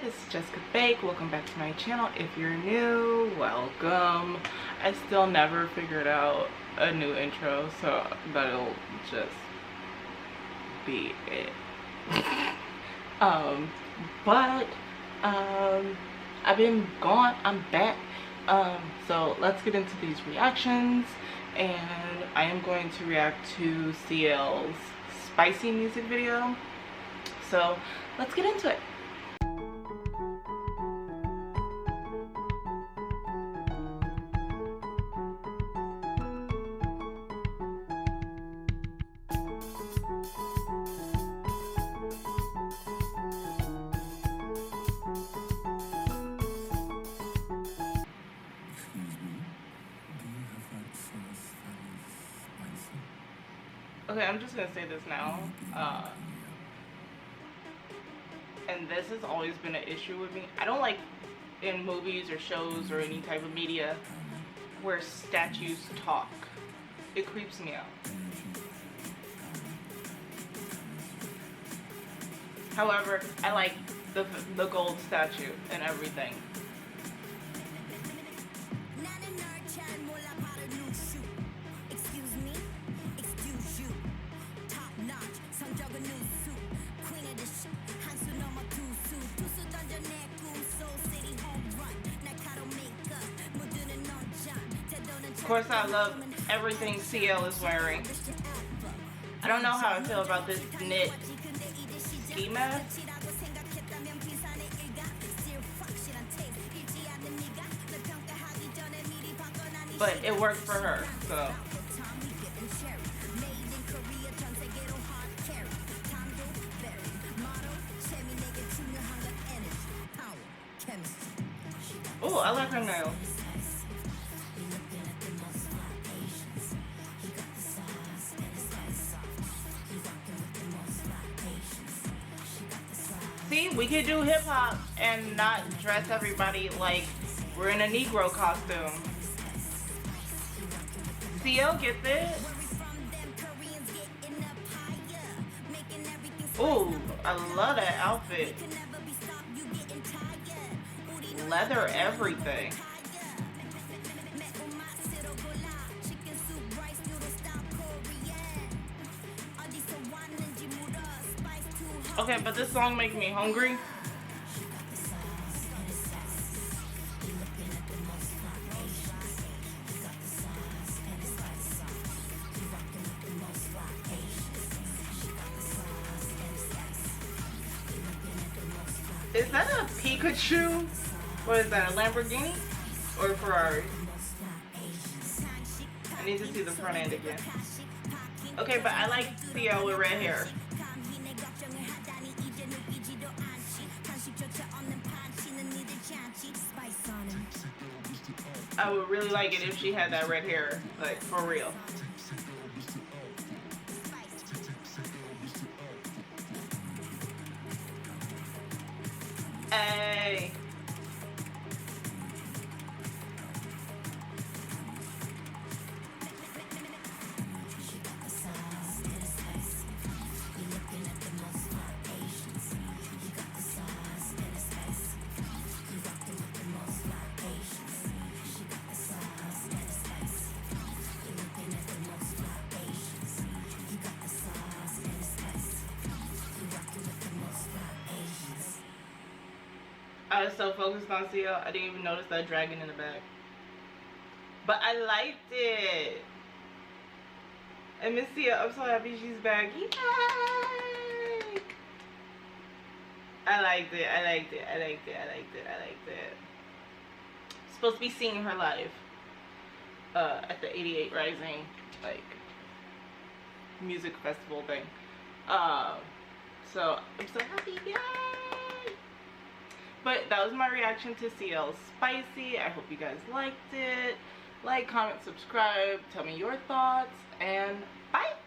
this is Jessica Bake. Welcome back to my channel. If you're new, welcome. I still never figured out a new intro, so that'll just be it. I've been gone. I'm back. So let's get into these reactions, and I am going to react to CL's spicy music video. So let's get into it. Okay, I'm just gonna say this now, and this has always been an issue with me. I don't like in movies or shows or any type of media where statues talk. It creeps me out. However, I like the gold statue and everything. Of course, I love everything CL is wearing. I don't know how I feel about this knit ski mask, but it worked for her, so. Oh, I like her nails. See, we could do hip hop and not dress everybody like we're in a Negro costume. CL, get this? Ooh, I love that outfit. Leather everything. Okay, but this song makes me hungry. Is that a PIKACHU? What is that, a Lamborghini or a Ferrari? I need to see the front end again. Okay, but I like CL with red hair. I would really like it if she had that red hair, like for real. Hey. I was so focused on CL, I didn't even notice that dragon in the back. But I liked it. And Miss CL, I'm so happy she's back. Yay! I liked it, I liked it, I liked it, I liked it, I liked it. Supposed to be seeing her live at the 88 Rising, like, music festival thing. So I'm so happy, yay! But that was my reaction to CL's Spicy. I hope you guys liked it. Like, comment, subscribe, tell me your thoughts, and bye!